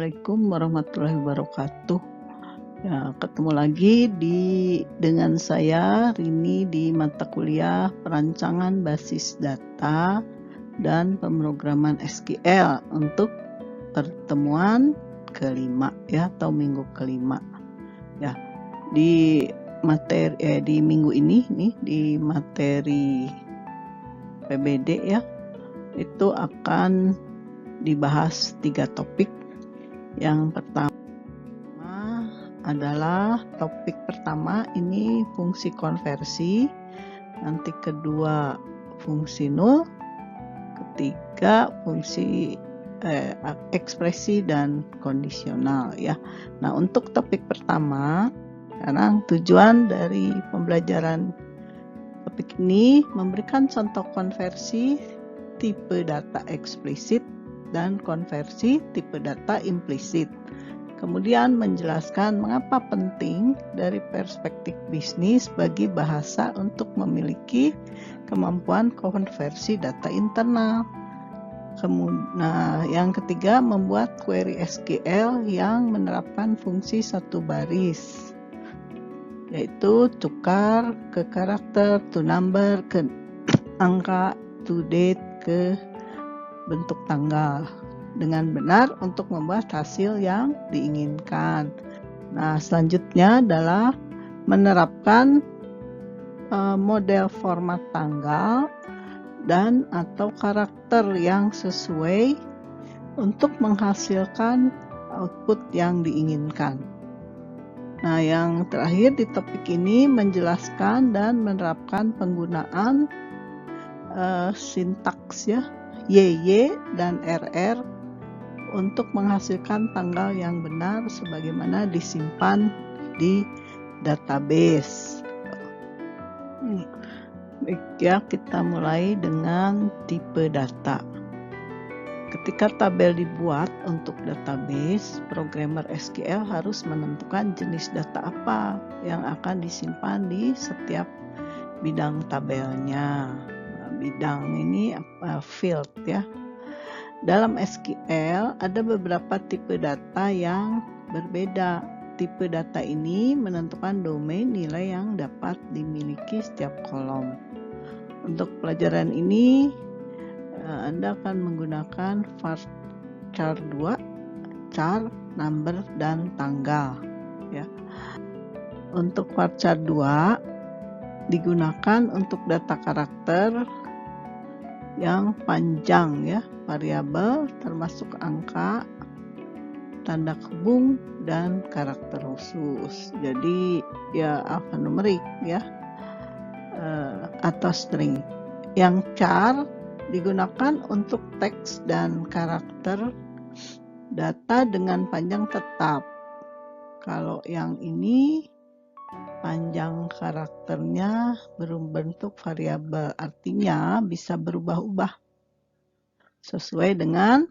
Assalamualaikum warahmatullahi wabarakatuh. Ya, ketemu lagi dengan saya Rini di mata kuliah perancangan basis data dan pemrograman SQL untuk pertemuan kelima ya, atau minggu kelima. Ya, di minggu ini nih, di materi PBD ya, itu akan dibahas 3 topik. Yang pertama adalah topik pertama ini fungsi konversi, nanti kedua fungsi nul, ketiga fungsi ekspresi dan kondisional ya. Nah, untuk topik pertama, sekarang tujuan dari pembelajaran topik ini memberikan contoh konversi tipe data eksplisit dan konversi tipe data implisit. Kemudian menjelaskan mengapa penting dari perspektif bisnis bagi bahasa untuk memiliki kemampuan konversi data internal. Nah, yang ketiga membuat query SQL yang menerapkan fungsi satu baris, yaitu tukar ke karakter, to number, ke angka, to date, ke bentuk tanggal dengan benar untuk membuat hasil yang diinginkan. Nah, selanjutnya adalah menerapkan model format tanggal dan atau karakter yang sesuai untuk menghasilkan output yang diinginkan. Nah, yang terakhir di topik ini menjelaskan dan menerapkan penggunaan sintaks ya, YY dan RR untuk menghasilkan tanggal yang benar sebagaimana disimpan di database. Baik ya, kita mulai dengan tipe data. Ketika tabel dibuat untuk database, programmer SQL harus menentukan jenis data apa yang akan disimpan di setiap bidang tabelnya. Bidang ini apa? Field ya. Dalam SQL ada beberapa tipe data yang berbeda. Tipe data ini menentukan domain nilai yang dapat dimiliki setiap kolom. Untuk pelajaran ini Anda akan menggunakan varchar 2, char, number, dan tanggal ya. Untuk varchar 2 digunakan untuk data karakter yang panjang ya, variabel termasuk angka, tanda kebung, dan karakter khusus. Jadi ya alfanumerik ya, atau string. Yang char digunakan untuk teks dan karakter data dengan panjang tetap. Kalau yang ini panjang karakternya berbentuk variabel, artinya bisa berubah-ubah sesuai dengan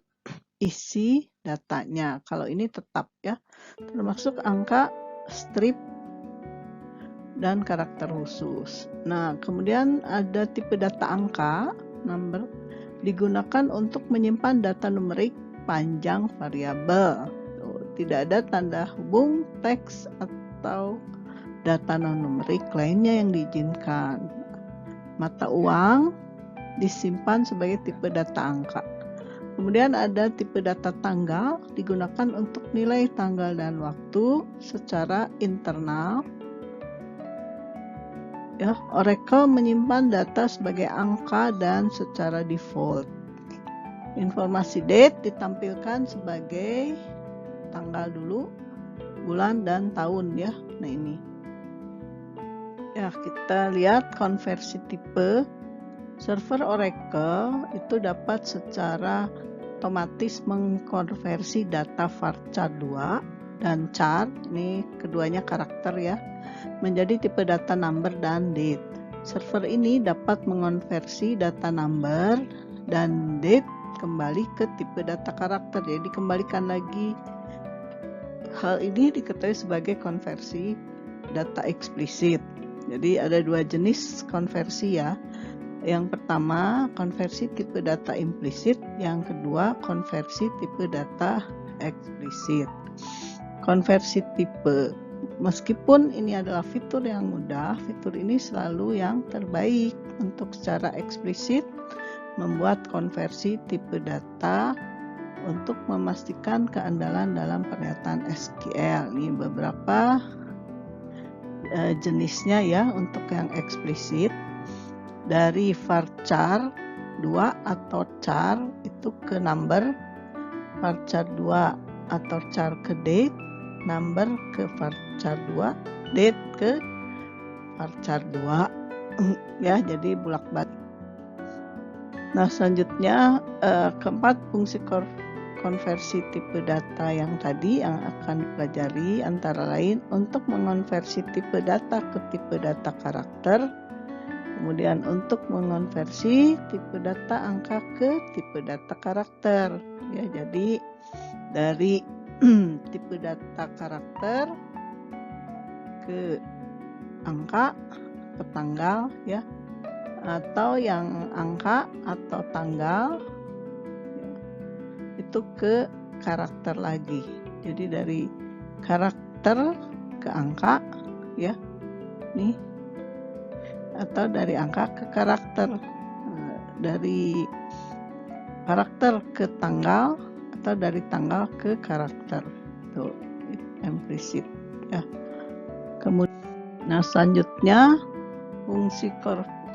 isi datanya. Kalau ini tetap ya, termasuk angka, strip, dan karakter khusus. Nah, kemudian ada tipe data angka, number, digunakan untuk menyimpan data numerik panjang variabel. Tidak ada tanda hubung, teks, atau data non-numerik lainnya yang diizinkan. Mata uang disimpan sebagai tipe data angka. Kemudian ada tipe data tanggal, digunakan untuk nilai tanggal dan waktu secara internal. Ya, Oracle menyimpan data sebagai angka dan secara default. Informasi date ditampilkan sebagai tanggal dulu, bulan dan tahun ya. Nah, ini. Ya, kita lihat konversi tipe. Server Oracle itu dapat secara otomatis mengkonversi data varchar 2 dan char, ini keduanya karakter ya, menjadi tipe data number dan date. Server ini dapat mengonversi data number dan date kembali ke tipe data karakter, jadi dikembalikan lagi. Hal ini diketahui sebagai konversi data eksplisit. Jadi ada 2 jenis konversi ya. Yang pertama konversi tipe data implisit, yang kedua konversi tipe data eksplisit. Konversi tipe. Meskipun ini adalah fitur yang mudah, fitur ini selalu yang terbaik untuk secara eksplisit membuat konversi tipe data untuk memastikan keandalan dalam pernyataan SQL. Ini beberapa jenisnya ya untuk yang eksplisit. Dari varchar 2 atau char itu ke number, varchar 2 atau char ke date, number ke varchar 2, date ke varchar 2 ya, jadi bolak-balik. Nah, selanjutnya keempat fungsi konversi tipe data yang tadi yang akan dipelajari antara lain untuk mengonversi tipe data ke tipe data karakter, kemudian untuk mengonversi tipe data angka ke tipe data karakter ya. Jadi dari tipe data karakter ke angka, ke tanggal ya, atau yang angka atau tanggal ya, itu ke karakter lagi. Jadi dari karakter ke angka ya, nih, atau dari angka ke karakter, dari karakter ke tanggal atau dari tanggal ke karakter. Tuh, implisit ya. Kemudian, nah selanjutnya fungsi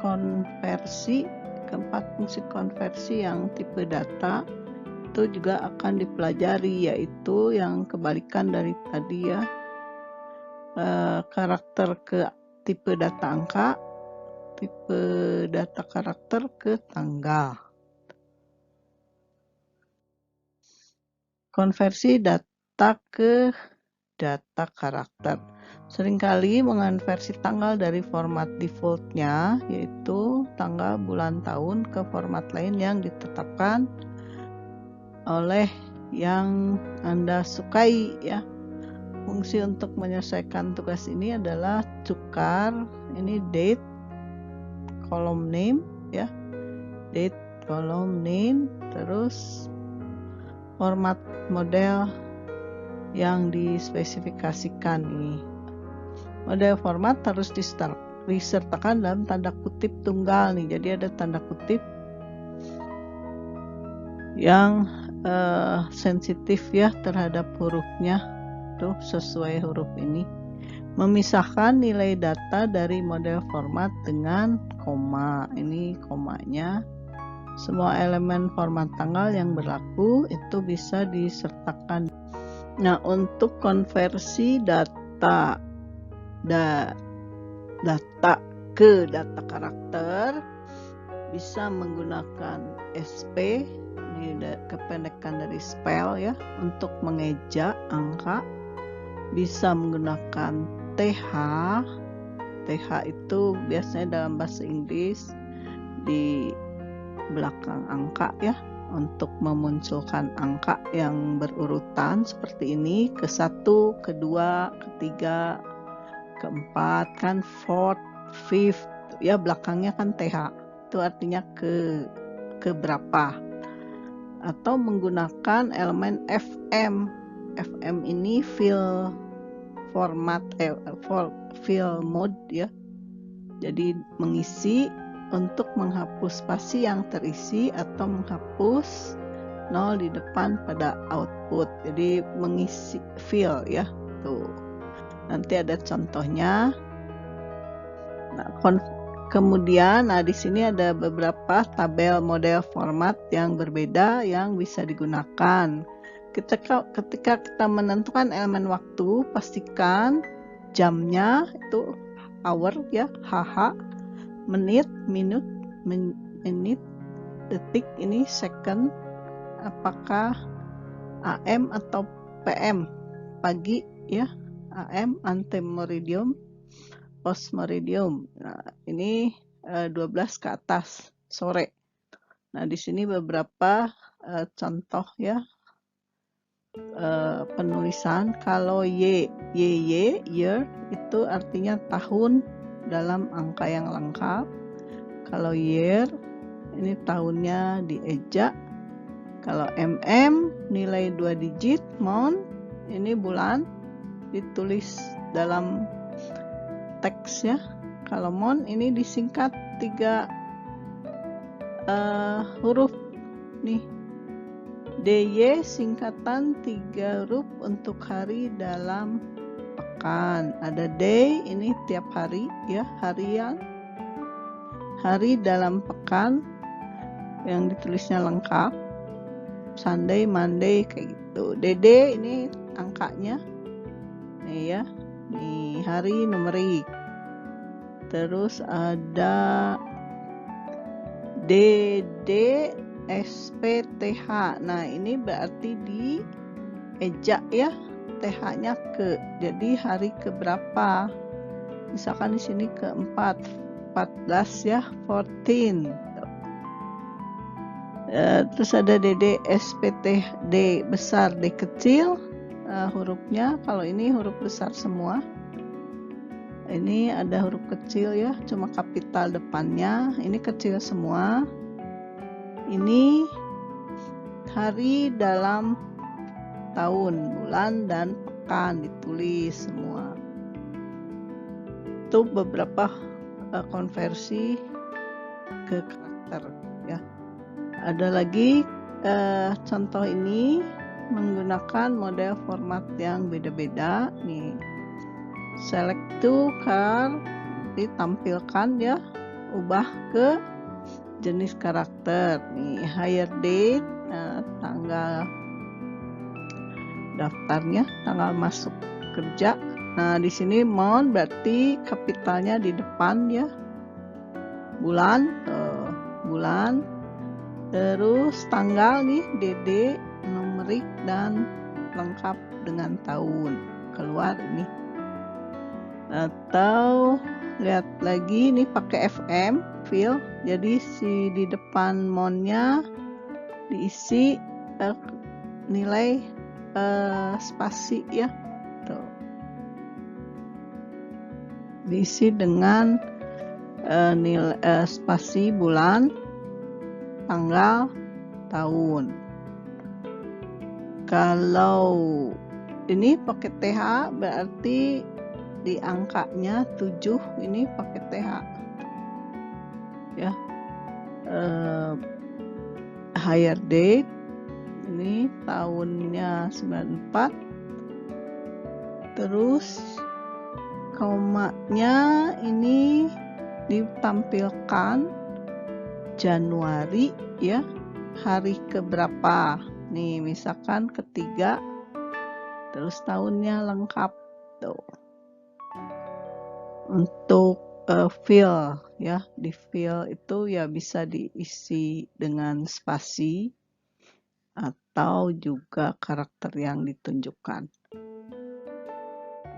konversi, keempat fungsi konversi yang tipe data itu juga akan dipelajari, yaitu yang kebalikan dari tadi ya, karakter ke tipe data angka, tipe data karakter ke tanggal. Konversi data ke data karakter. Seringkali mengonversi tanggal dari format defaultnya, yaitu tanggal, bulan, tahun, ke format lain yang ditetapkan oleh yang Anda sukai ya. Fungsi untuk menyelesaikan tugas ini adalah cukar, ini date, column name ya, date, column name, terus format model yang dispesifikasikan ini. Model format harus disertakan dalam tanda kutip tunggal nih. Jadi ada tanda kutip yang sensitif ya terhadap hurufnya, tuh sesuai huruf ini. Memisahkan nilai data dari model format dengan koma. Ini komanya. Semua elemen format tanggal yang berlaku itu bisa disertakan. Nah, untuk konversi data ke data karakter bisa menggunakan SP, ini kependekan dari spell ya, untuk mengeja angka. Bisa menggunakan TH. TH itu biasanya dalam bahasa Inggris di belakang angka ya, untuk memunculkan angka yang berurutan seperti ini, ke 1, ke 2, ke 3, ke 4 kan, 4th, 5th ya, belakangnya kan TH, itu artinya ke berapa. Atau menggunakan elemen FM. FM ini fill format fill mode ya, jadi mengisi untuk menghapus spasi yang terisi atau menghapus 0 di depan pada output. Jadi mengisi fill ya. Tuh. Nanti ada contohnya. Nah, kemudian di sini ada beberapa tabel model format yang berbeda yang bisa digunakan. Ketika kita menentukan elemen waktu, pastikan jamnya itu hour ya, HH, menit, minute, menit, detik, ini second, apakah AM atau PM, pagi ya, AM, antemeridium, postmeridium. Nah, ini 12 ke atas, sore. Nah, di sini beberapa contoh ya, penulisan. Kalau year itu artinya tahun dalam angka yang lengkap. Kalau year ini tahunnya dieja, Kalau mm nilai 2 digit, mon ini bulan ditulis dalam teks ya. Kalau mon ini disingkat 3 huruf nih. DY singkatan 3 huruf untuk hari dalam pekan. Ada day ini tiap hari ya, harian. Hari dalam pekan yang ditulisnya lengkap. Sunday, Monday kayak gitu. DD ini angkanya. Nih ya. Nih hari numerik. Terus ada DD SPTH. Nah, ini berarti di ejak ya, TH-nya ke. Jadi hari keberapa? Misalkan di sini keempat, 14 ya, 14. Terus ada DD SPT, D besar, D kecil hurufnya. Kalau ini huruf besar semua. Ini ada huruf kecil ya, cuma kapital depannya. Ini kecil semua. Ini hari dalam tahun, bulan dan pekan ditulis semua. Itu beberapa konversi ke karakter ya. Ada lagi contoh ini menggunakan model format yang beda-beda nih. Select to car ditampilkan ya, ubah ke jenis karakter nih. Hire date, tanggal daftarnya, tanggal masuk kerja. Nah di sini month berarti kapitalnya di depan ya. Bulan, bulan. Terus tanggal nih DD numerik dan lengkap dengan tahun keluar ini. Atau lihat lagi nih pakai FM fill. Jadi si di depan monnya diisi nilai spasi ya. Tuh. Diisi dengan nilai spasi bulan, tanggal, tahun. Kalau ini pakai TH berarti di angkanya 7 ini pakai TH ya. Hire date ini tahunnya 94. Terus komanya ini ditampilkan Januari ya, hari keberapa nih, misalkan ketiga, terus tahunnya lengkap tuh. Untuk fill ya, di fill itu ya bisa diisi dengan spasi atau juga karakter yang ditunjukkan.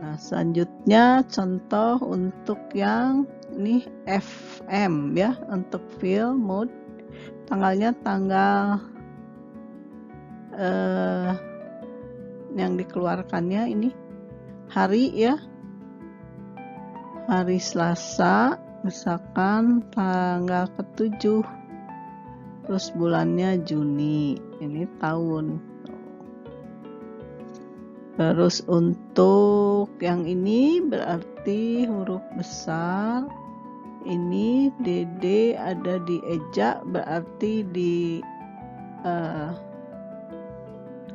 Nah selanjutnya contoh untuk yang ini FM ya, untuk fill mode tanggalnya tanggal yang dikeluarkannya ini hari ya, hari Selasa misalkan tanggal ke-7, terus bulannya Juni, ini tahun. Terus untuk yang ini berarti huruf besar, ini DD ada di ejak berarti di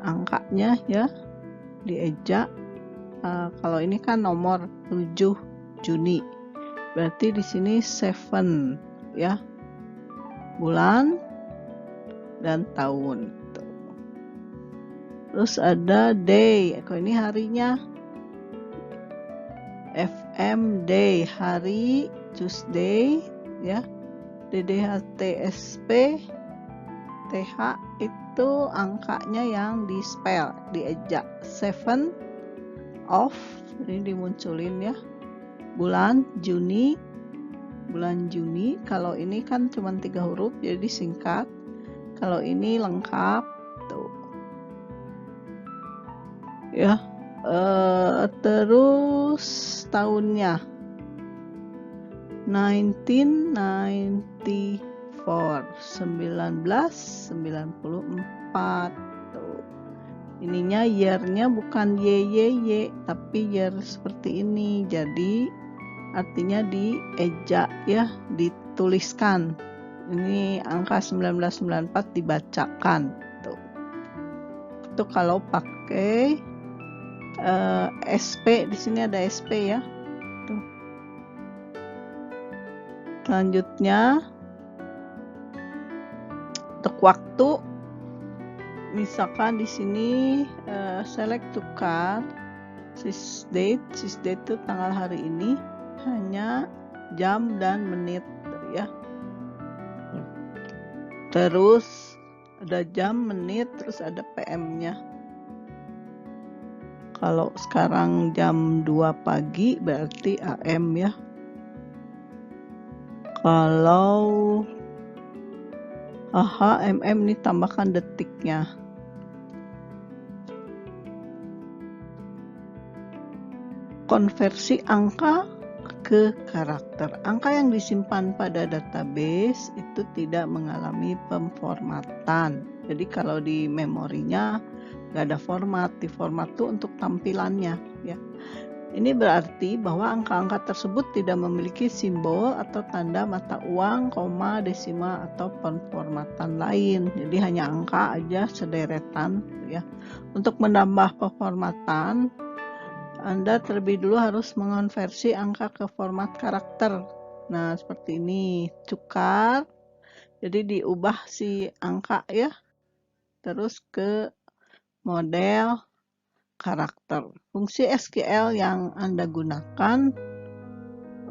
angkanya ya, di ejak. Kalau ini kan nomor 7 Juni, berarti di sini 7 ya, bulan dan tahun. Terus ada day, kalau ini harinya FM day, hari Tuesday ya. DDHTSP TH itu angkanya yang di spell, diejak. 7 of ini dimunculin ya. Bulan Juni, bulan Juni. Kalau ini kan cuma 3 huruf jadi singkat. Kalau ini lengkap tuh ya. Terus tahunnya 1994, 1994. Tuh. Ininya year-nya bukan YYY, tapi year seperti ini. Jadi artinya dieja ya, dituliskan. Ini angka 1994 dibacakan. Tuh. Itu kalau pakai SP, di sini ada SP ya. Tuh. Selanjutnya untuk waktu, misalkan di sini select to card sys date itu tanggal hari ini, hanya jam dan menit ya. Terus ada jam, menit, terus ada PM-nya. Kalau sekarang jam 2 pagi berarti AM ya. Kalau MM ini tambahkan detiknya. Konversi angka ke karakter. Angka yang disimpan pada database itu tidak mengalami pemformatan. Jadi kalau di memorinya nggak ada format, di format itu untuk tampilannya ya. Ini berarti bahwa angka-angka tersebut tidak memiliki simbol atau tanda mata uang, koma, desima atau pemformatan lain. Jadi hanya angka aja sederetan ya. Untuk menambah pemformatan, Anda terlebih dulu harus mengonversi angka ke format karakter. Nah, seperti ini, cukar. Jadi diubah si angka ya, terus ke model karakter. Fungsi SQL yang Anda gunakan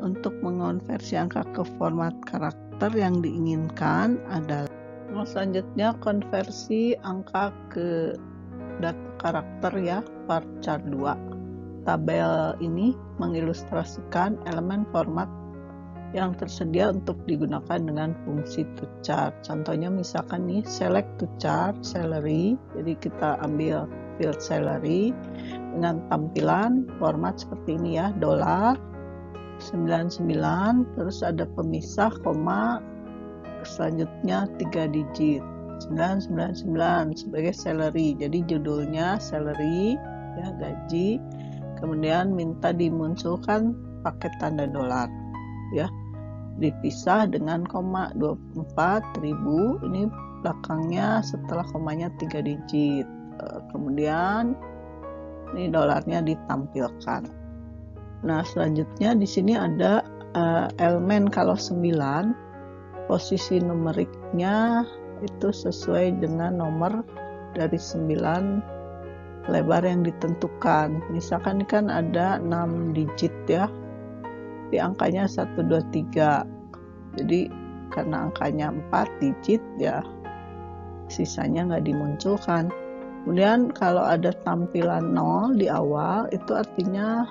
untuk mengonversi angka ke format karakter yang diinginkan adalah selanjutnya konversi angka ke data karakter ya, varchar 2. Tabel ini mengilustrasikan elemen format yang tersedia untuk digunakan dengan fungsi to chart. Contohnya misalkan nih, select to chart salary. Jadi kita ambil field salary dengan tampilan format seperti ini ya, $99, terus ada pemisah, koma, selanjutnya 3 digit, 999 sebagai salary. Jadi judulnya salary ya, gaji. Kemudian minta dimunculkan pakai tanda dolar ya, dipisah dengan koma, 24.000. Ini belakangnya setelah komanya 3 digit. Kemudian ini dolarnya ditampilkan. Nah, selanjutnya di sini ada elemen kalau 9, posisi numeriknya itu sesuai dengan nomor dari 9 lebar yang ditentukan. Misalkan ini kan ada 6 digit ya, di angkanya 1, 2, 3. Jadi karena angkanya 4 digit ya, sisanya nggak dimunculkan. Kemudian kalau ada tampilan 0 di awal, itu artinya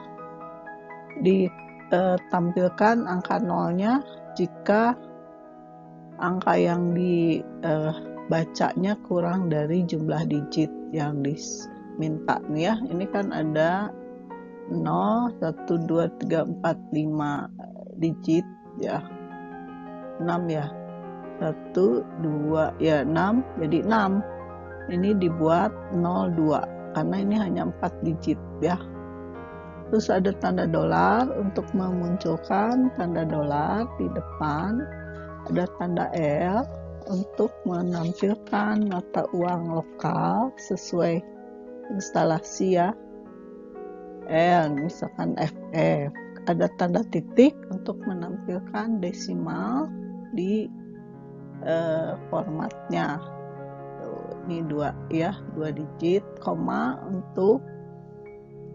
ditampilkan angka 0-nya jika angka yang dibacanya kurang dari jumlah digit yang diminta nih ya. Ini kan ada 0, 1, 2, 3, 4, 5 digit ya, 6 ya, 1, 2 ya, 6, jadi 6. Ini dibuat 02 karena ini hanya 4 digit ya. Terus ada tanda dolar untuk memunculkan tanda dolar di depan. Ada tanda L untuk menampilkan mata uang lokal sesuai instalasi ya. L misalkan FF. Ada tanda titik untuk menampilkan desimal di formatnya. Ini 2 ya, 2 digit, koma untuk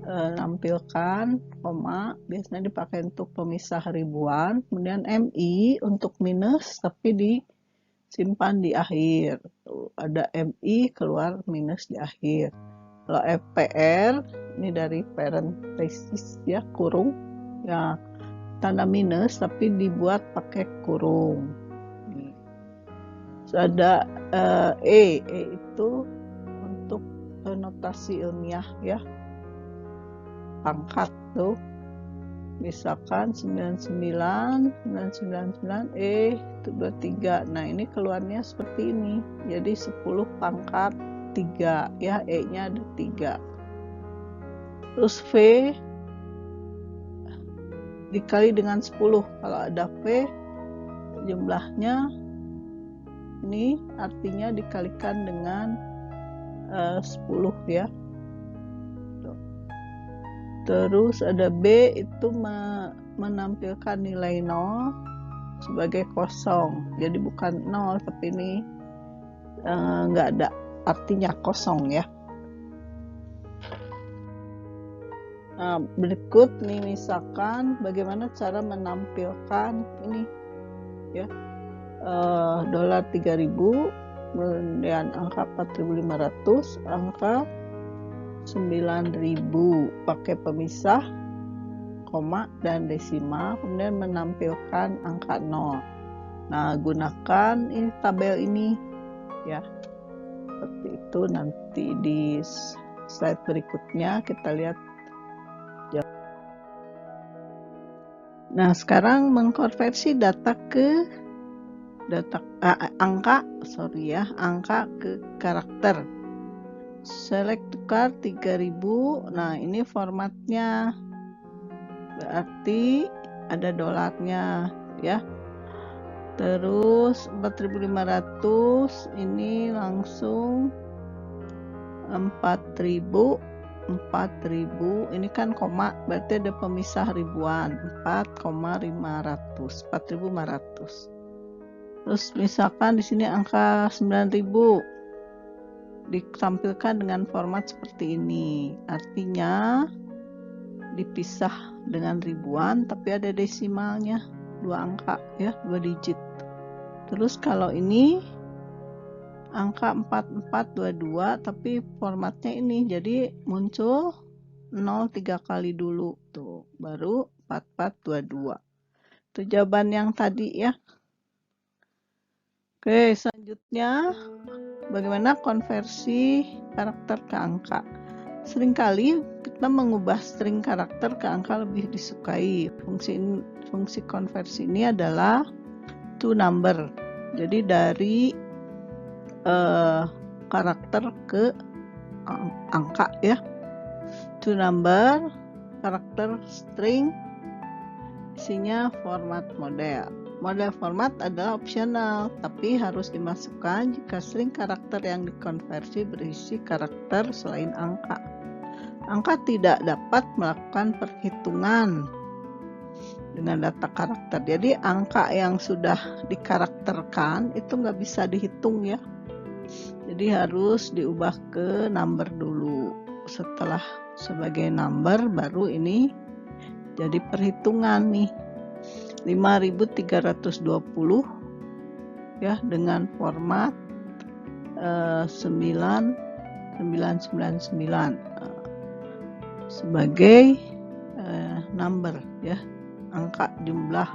nampilkan koma, biasanya dipakai untuk pemisah ribuan. Kemudian MI untuk minus tapi disimpan di akhir. Tuh, ada MI keluar minus di akhir. Kalau FPR ini dari parenthesis ya, kurung ya, tanda minus tapi dibuat pakai kurung. Terus ada E itu untuk notasi ilmiah ya, pangkat tuh. misalkan 99 itu 23. Nah ini keluarnya seperti ini, jadi 10 pangkat 3 ya, E nya ada 3. Terus V dikali dengan 10, kalau ada V jumlahnya ini artinya dikalikan dengan 10 ya. Terus ada B itu menampilkan nilai 0 sebagai kosong, jadi bukan 0 tapi ini nggak ada artinya kosong ya. Nah, berikut nih misalkan bagaimana cara menampilkan ini ya, dolar 3.000, kemudian angka 4.500, angka 9.000 pakai pemisah, koma, dan desimal, kemudian menampilkan angka 0. Nah, gunakan ini tabel ini ya. Seperti itu, nanti di slide berikutnya kita lihat. Nah, sekarang mengkonversi data ke angka ke karakter. Select tukar 3.000. Nah, ini formatnya berarti ada dolarnya ya. Terus 4.500 ini langsung 4.000 ini kan koma, berarti ada pemisah ribuan, 4.500. Terus misalkan di sini angka 9.000 ditampilkan dengan format seperti ini, artinya dipisah dengan ribuan tapi ada desimalnya, 2 angka ya, 2 digit. Terus kalau ini angka 4422 tapi formatnya ini, jadi muncul 0 3 kali dulu tuh, baru 4422. Itu jawaban yang tadi ya. Oke, selanjutnya bagaimana konversi karakter ke angka. Seringkali kita mengubah string karakter ke angka lebih disukai. Fungsi konversi ini adalah to number. Jadi dari karakter ke angka ya. To number, karakter string, isinya format model. Model format adalah opsional, tapi harus dimasukkan jika string karakter yang dikonversi berisi karakter selain angka. Angka tidak dapat melakukan perhitungan dengan data karakter. Jadi angka yang sudah dikarakterkan itu nggak bisa dihitung ya. Jadi harus diubah ke number dulu. Setelah sebagai number baru ini jadi perhitungan nih. 5.320 ya, dengan format 9999 sebagai number ya, angka jumlah.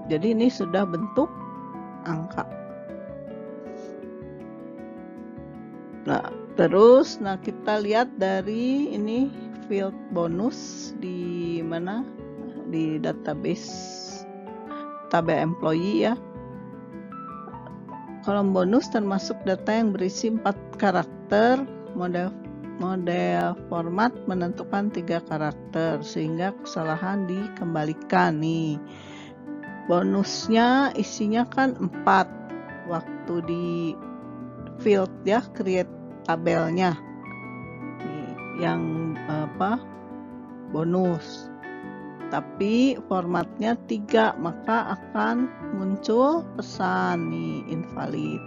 Jadi ini sudah bentuk angka. Nah, terus kita lihat dari ini field bonus di mana, di database tabel employee ya. Kolom bonus termasuk data yang berisi 4 karakter. Model format menentukan 3 karakter sehingga kesalahan dikembalikan nih. Bonusnya isinya kan 4 waktu di field ya, create tabelnya nih, yang bonus, tapi formatnya 3, maka akan muncul pesan nih invalid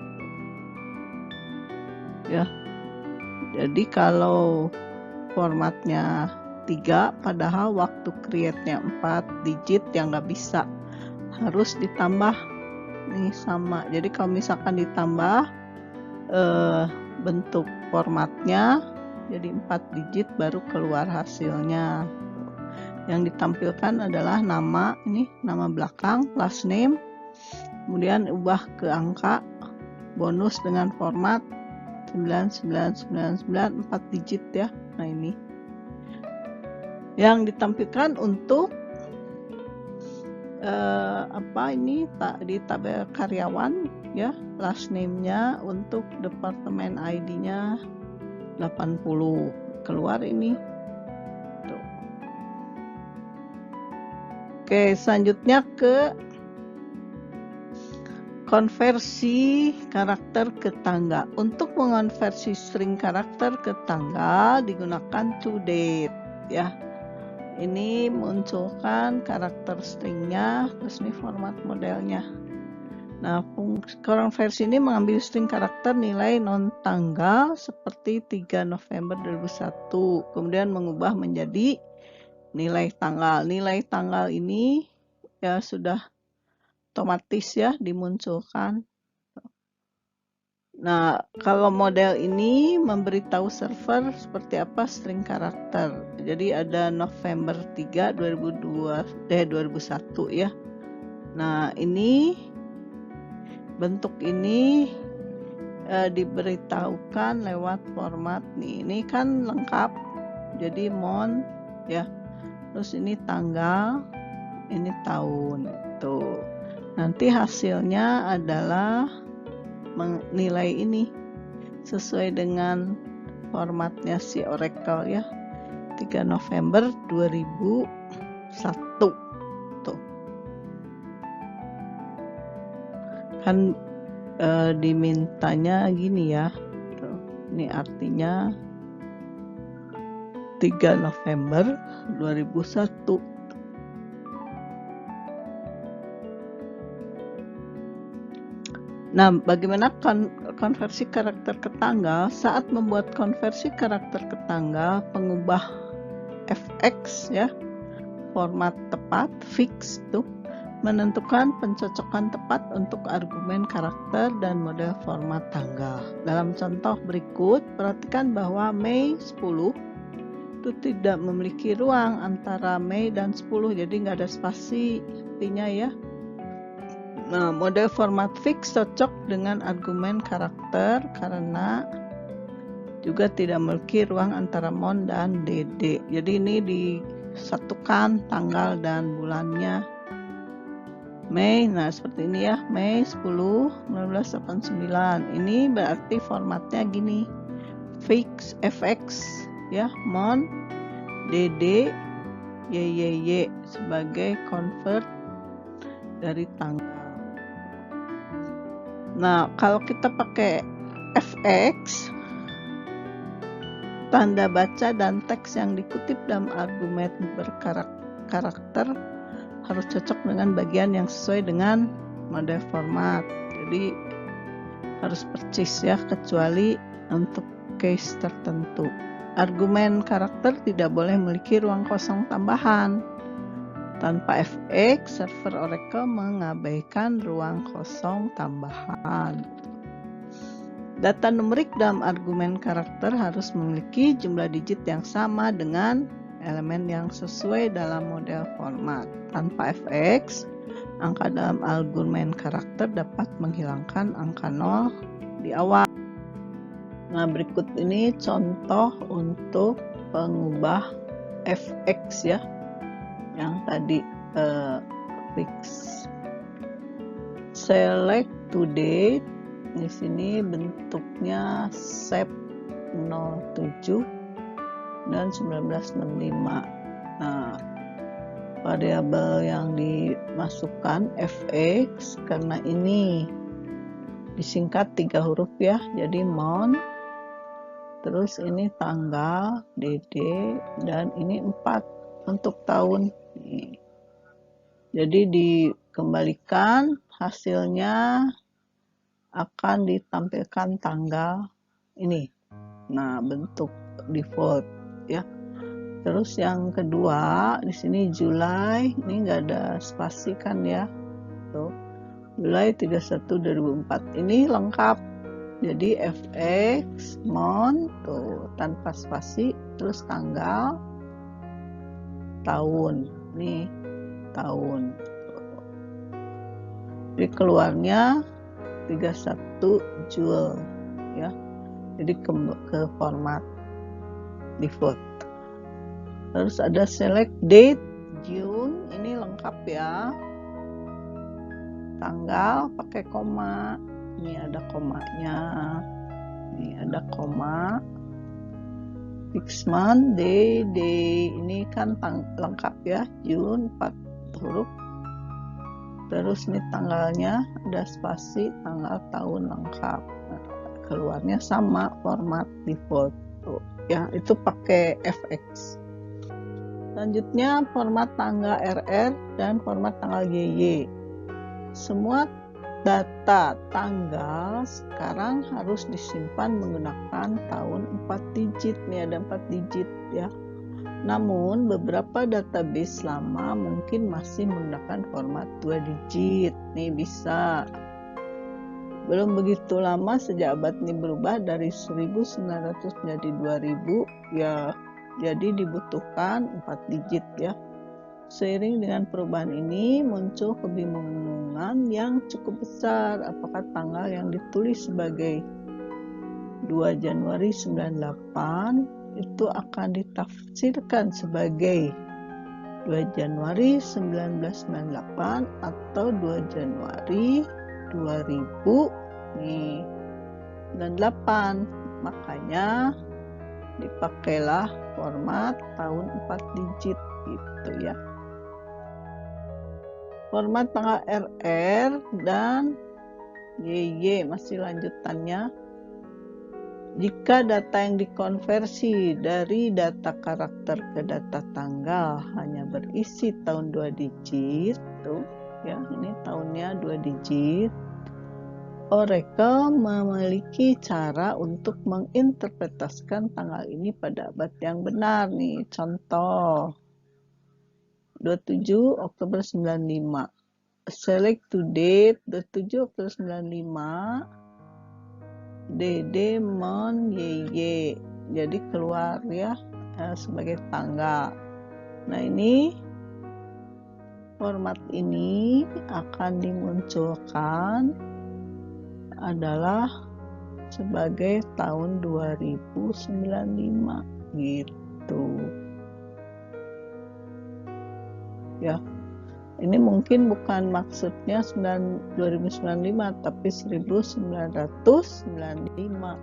ya. Jadi kalau formatnya 3 padahal waktu create-nya 4 digit yang nggak bisa, harus ditambah nih sama. Jadi kalau misalkan ditambah bentuk formatnya jadi 4 digit baru keluar hasilnya. Yang ditampilkan adalah nama, ini nama belakang, last name, kemudian ubah ke angka, bonus dengan format 9999 4 digit ya. Nah ini yang ditampilkan untuk di tabel karyawan ya, last name-nya untuk departemen ID-nya 80 keluar ini tuh. Oke, selanjutnya ke konversi karakter ke tanggal. Untuk mengonversi string karakter ke tanggal digunakan toDate ya. Ini munculkan karakter stringnya, terus ini format modelnya. Nah, konversi ini mengambil string karakter nilai non tanggal seperti 3 November 2001, kemudian mengubah menjadi nilai tanggal. Nilai tanggal ini ya sudah otomatis ya dimunculkan. Nah, kalau model ini memberitahu server seperti apa string karakter. Jadi ada November 3 2001 ya. Nah, ini bentuk ini diberitahukan lewat format nih. Ini kan lengkap. Jadi month ya. Terus ini tanggal, ini tahun. Tuh. Nanti hasilnya adalah menilai ini sesuai dengan formatnya si Oracle ya, 3 November 2001 tuh kan dimintanya gini ya tuh. Ini artinya 3 November 2001. Nah, bagaimana konversi karakter ke tanggal? Saat membuat konversi karakter ke tanggal, pengubah fx ya, format tepat, fix tuh, menentukan pencocokan tepat untuk argumen karakter dan model format tanggal. Dalam contoh berikut, perhatikan bahwa Mei 10 itu tidak memiliki ruang antara Mei dan 10, jadi nggak ada spasi artinya ya. Nah, model format fix cocok dengan argumen karakter karena juga tidak memiliki ruang antara mon dan dd. Jadi ini disatukan tanggal dan bulannya. Mei, nah seperti ini ya, Mei 10 1989. Ini berarti formatnya gini, fix fx ya, mon dd yy sebagai convert dari tanggal. Nah, kalau kita pakai fx, tanda baca dan teks yang dikutip dalam argumen berkarakter harus cocok dengan bagian yang sesuai dengan model format. Jadi harus persis ya, kecuali untuk case tertentu. Argumen karakter tidak boleh memiliki ruang kosong tambahan. Tanpa fx, server Oracle mengabaikan ruang kosong tambahan. Data numerik dalam argumen karakter harus memiliki jumlah digit yang sama dengan elemen yang sesuai dalam model format. Tanpa fx, angka dalam argumen karakter dapat menghilangkan angka 0 di awal. Nah, berikut ini contoh untuk pengubah fx ya, yang tadi fix. Select toDate, di sini bentuknya sep 07 dan 1965. Nah, variabel yang dimasukkan fx karena ini disingkat 3 huruf ya, jadi mon, terus ini tanggal dd, dan ini 4 untuk tahun. Jadi dikembalikan hasilnya akan ditampilkan tanggal ini. Nah, bentuk default ya. Terus yang kedua di sini Juli, ini nggak ada spasi kan ya. Tuh. Juli 31 2004. Ini lengkap. Jadi fx mon tuh tanpa spasi, terus tanggal, tahun. Nih tahun. Jadi keluarnya 31 Jul ya. Jadi ke format default. Terus ada select date June, ini lengkap ya. Tanggal pakai koma, ini ada komanya, ini ada koma. Fix month, day, ini kan lengkap ya, June 4 huruf. Terus nih tanggalnya ada spasi, tanggal, tahun lengkap. Nah, keluarnya sama format default tuh ya, itu pakai FX. Selanjutnya format tanggal RR dan format tanggal YY. Semua data tanggal sekarang harus disimpan menggunakan tahun 4 digit, nih ada 4 digit ya. Namun beberapa database lama mungkin masih menggunakan format 2 digit, nih bisa. Belum begitu lama sejak abad ini berubah dari 1900 menjadi 2000 ya, jadi dibutuhkan 4 digit ya. Seiring dengan perubahan ini muncul kebingungan yang cukup besar, apakah tanggal yang ditulis sebagai 2 Januari 98 itu akan ditafsirkan sebagai 2 Januari 1998 atau 2 Januari 2000 nih 98. Makanya dipakailah format tahun 4 digit gitu ya. Format tanggal RR dan YY masih lanjutannya. Jika data yang dikonversi dari data karakter ke data tanggal hanya berisi tahun 2 digit, tuh ya, ini tahunnya 2 digit. Oracle memiliki cara untuk menginterpretasikan tanggal ini pada abad yang benar nih. Contoh 27 Oktober 95. Select to date 27 Oktober 95. DD Mon YY, jadi keluar ya sebagai tanggal. Nah ini format ini akan dimunculkan adalah sebagai tahun 2095 gitu ya. Ini mungkin bukan maksudnya 2095 tapi 1995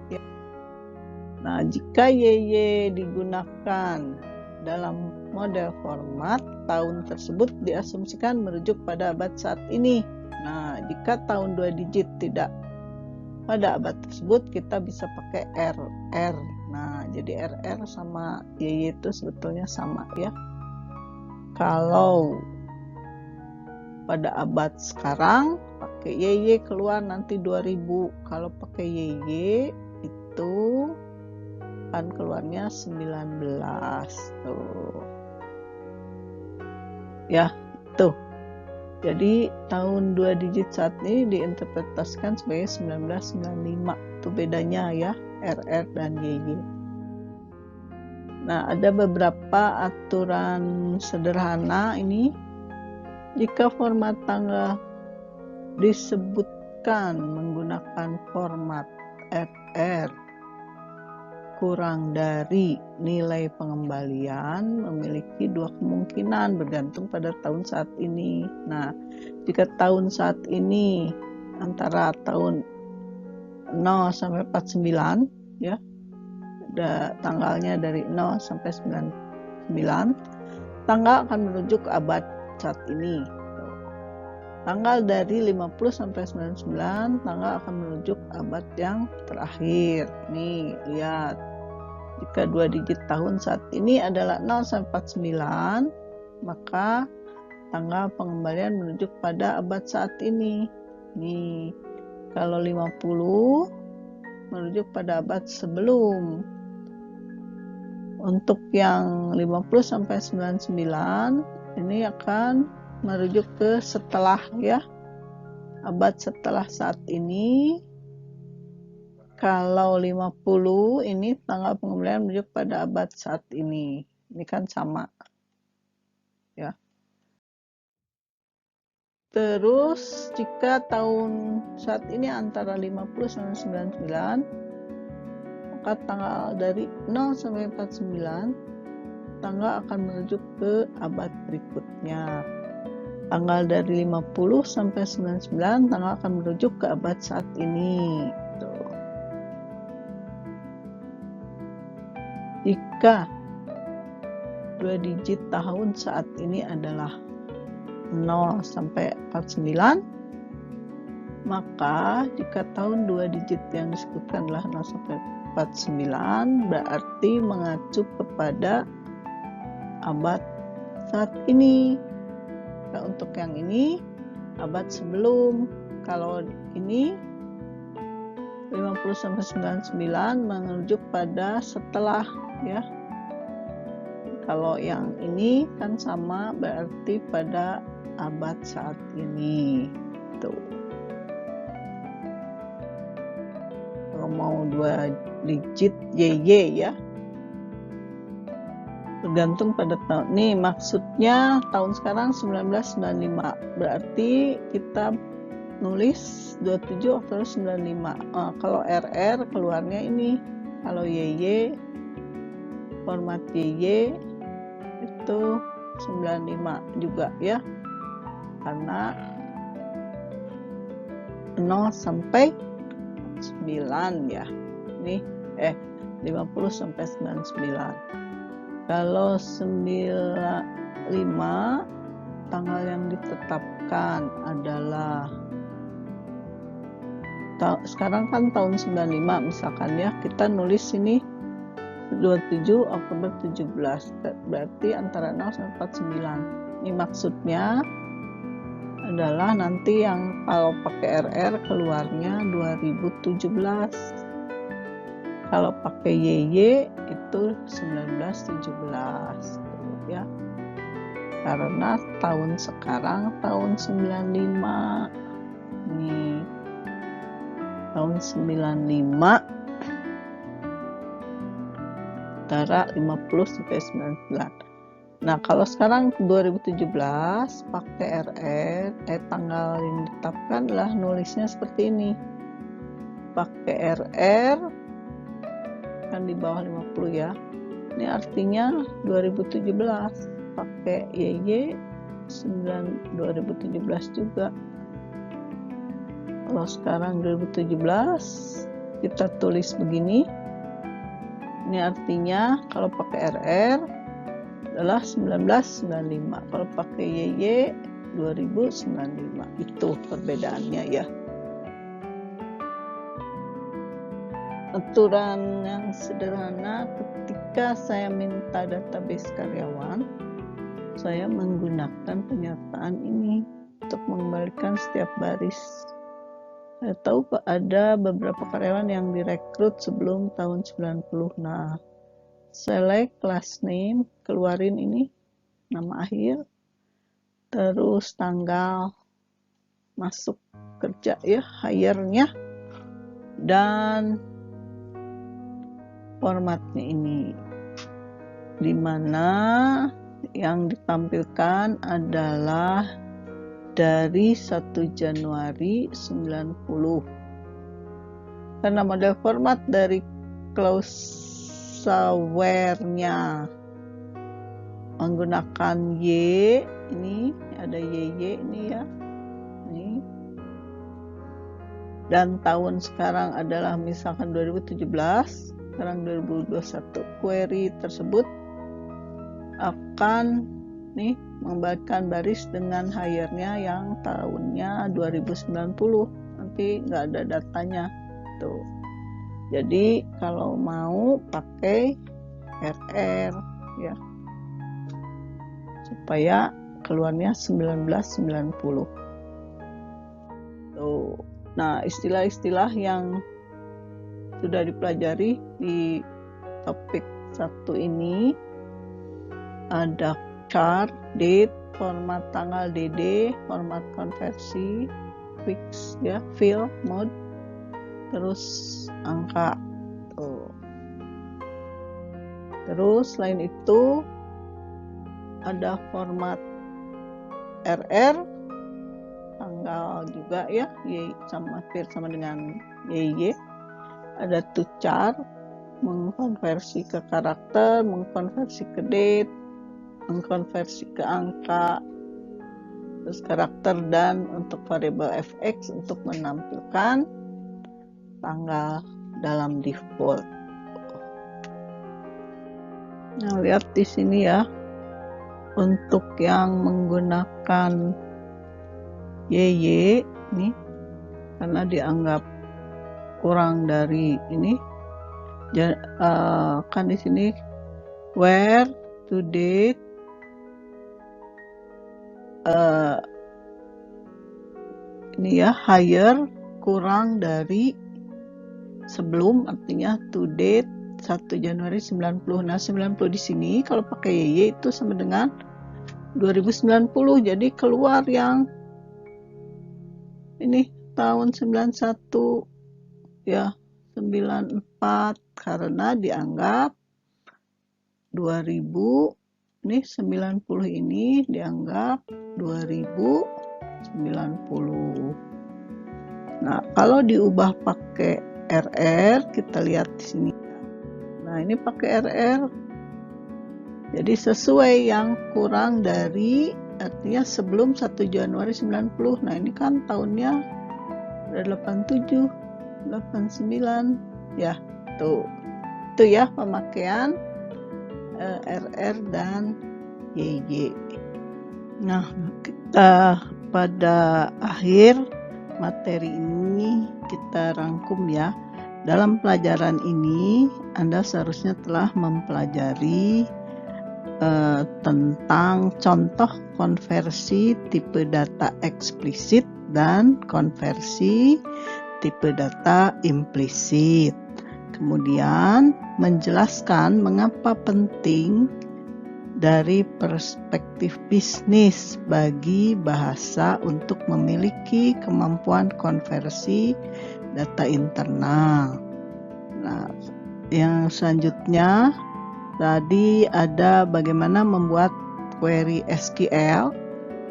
ya. Nah, jika YY digunakan dalam model format, tahun tersebut diasumsikan merujuk pada abad saat ini. Nah, jika tahun 2 digit tidak pada abad tersebut, kita bisa pakai RR. Nah, jadi RR sama YY itu sebetulnya sama ya. Kalau pada abad sekarang pakai YY keluar nanti 2000. Kalau pakai YY itu kan keluarnya 19 tuh. Ya, tuh. Jadi tahun 2 digit saat ini diinterpretasikan sebagai 1995. Itu bedanya ya, RR dan YY. Nah, ada beberapa aturan sederhana ini. Jika format tanggal disebutkan menggunakan format RR kurang dari nilai pengembalian, memiliki dua kemungkinan bergantung pada tahun saat ini. Nah, jika tahun saat ini antara tahun 0 sampai 49 ya, ada tanggalnya dari 0 sampai 99, tanggal akan merujuk ke abad saat ini. Tanggal dari 50 sampai 99, tanggal akan merujuk abad yang terakhir. Nih, lihat. Jika 2 digit tahun saat ini adalah 0 sampai 49, maka tanggal pengembalian merujuk pada abad saat ini. Nih, kalau 50 merujuk pada abad sebelum. Untuk yang 50 sampai 99 ini akan merujuk ke setelah ya, abad setelah saat ini. Kalau 50 ini tanggal pengembalian merujuk pada abad saat ini. Ini kan sama ya. Terus jika tahun saat ini antara 50 sampai 99, maka tanggal dari 0 sampai 49 tanggal akan menuju ke abad berikutnya. Tanggal dari 50 sampai 99, tanggal akan merujuk ke abad saat ini. Tuh. Jika 2 digit tahun saat ini adalah 0 sampai 49, maka jika tahun 2 digit yang disebutkan adalah 0 sampai 49, berarti mengacu kepada abad saat ini. Nah, untuk yang ini abad sebelum. Kalau ini 50 sampai 99 merujuk pada setelah, ya. Kalau yang ini kan sama, berarti pada abad saat ini. Tuh. Kalau mau 2 digit YY, ya, tergantung pada tahun. Nih maksudnya tahun sekarang 1995, berarti kita nulis 27 Oktober 95. Kalau RR keluarnya ini, kalau YY, format YY itu 95 juga, ya, karena 0 sampai 9, ya. Nih 50 sampai 99. Kalau 95, tanggal yang ditetapkan adalah sekarang kan tahun 95 misalkan, ya, kita nulis ini 27 Oktober 17, berarti antara 0 sampai 49. Ini maksudnya adalah nanti yang kalau pakai RR keluarnya 2017. Kalau pakai YY itu 1917, ya. Karena tahun sekarang tahun 95. Nih. Tahun 95 antara 50 sampai 99. Nah, kalau sekarang 2017 pakai RR, tanggal yang ditetapkan adalah nulisnya seperti ini. Pakai RR kan di bawah 50, ya. Ini artinya 2017. Pakai YY 2017 juga. Kalau sekarang 2017 kita tulis begini. Ini artinya kalau pakai RR adalah 1995. Kalau pakai YY 2095. Itu perbedaannya, ya. Aturan yang sederhana ketika saya minta database karyawan, saya menggunakan pernyataan ini untuk mengembalikan setiap baris. Saya tahu ada beberapa karyawan yang direkrut sebelum tahun 90. Nah, select last name, keluarin ini nama akhir, terus tanggal masuk kerja, ya, hire-nya, dan formatnya ini, dimana yang ditampilkan adalah dari 1 Januari 90. Karena model format dari Clauseware-nya menggunakan Y, ini ada YY ini, ya. Ini. Dan tahun sekarang adalah misalkan 2017, sekarang 2021. Query tersebut akan mengembalikan baris dengan hire-nya yang tahunnya 2090. Nanti nggak ada datanya. Tuh. Jadi kalau mau pakai RR, ya, supaya keluarnya 1990. Tuh. Nah, istilah-istilah yang sudah dipelajari di topik 1 ini ada chart, date, format tanggal DD, format konversi, fix, ya, fill, mode, terus angka. Tuh. Terus selain itu ada format RR, tanggal juga, ya, Y sama fill sama dengan YY. Ada to chart, mengkonversi ke karakter, mengkonversi ke date, mengkonversi ke angka, terus karakter, dan untuk variabel fx untuk menampilkan tanggal dalam default. Nah, lihat di sini ya, untuk yang menggunakan YY ini karena dianggap kurang dari ini, kan di sini where to date ini ya, higher kurang dari sebelum, artinya to date 1 Januari 90. Nah, 90 di sini kalau pakai YY itu sama dengan 2090. Jadi keluar yang ini tahun 91 ya, 94, karena dianggap 2000 ini 90 ini dianggap 2090. Nah, kalau diubah pakai RR, kita lihat di sini. Nah, ini pakai RR. Jadi sesuai yang kurang dari, artinya sebelum 1 Januari 90. Nah, ini kan tahunnya udah 87, 89 ya. Tuh. Itu ya pemakaian RR dan YY. Nah, kita pada akhir materi ini kita rangkum ya. Dalam pelajaran ini Anda seharusnya telah mempelajari tentang contoh konversi tipe data eksplisit dan konversi tipe data implisit. Kemudian menjelaskan mengapa penting dari perspektif bisnis bagi bahasa untuk memiliki kemampuan konversi data internal. Nah, yang selanjutnya tadi ada bagaimana membuat query SQL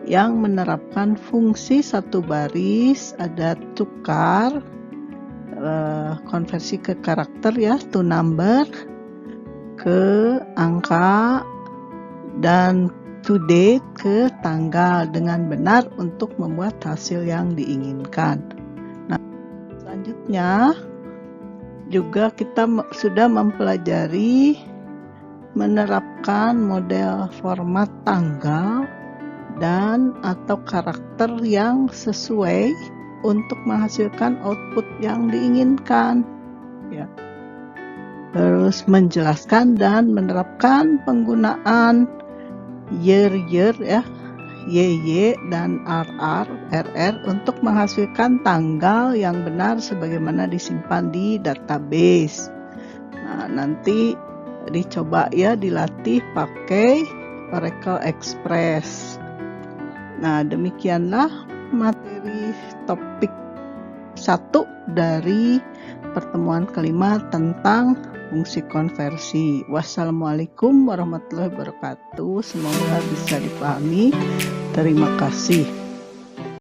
yang menerapkan fungsi satu baris, ada tukar, konversi ke karakter ya, to number, ke angka, dan to date ke tanggal dengan benar untuk membuat hasil yang diinginkan. Nah, selanjutnya juga kita sudah mempelajari menerapkan model format tanggal dan atau karakter yang sesuai untuk menghasilkan output yang diinginkan ya. Terus menjelaskan dan menerapkan penggunaan year ya, YY dan RR untuk menghasilkan tanggal yang benar sebagaimana disimpan di database. Nah, nanti dicoba ya, dilatih pakai Oracle Express. Nah, demikianlah materi topik 1 dari pertemuan kelima tentang fungsi konversi. Wassalamualaikum warahmatullahi wabarakatuh. Semoga bisa dipahami. Terima kasih.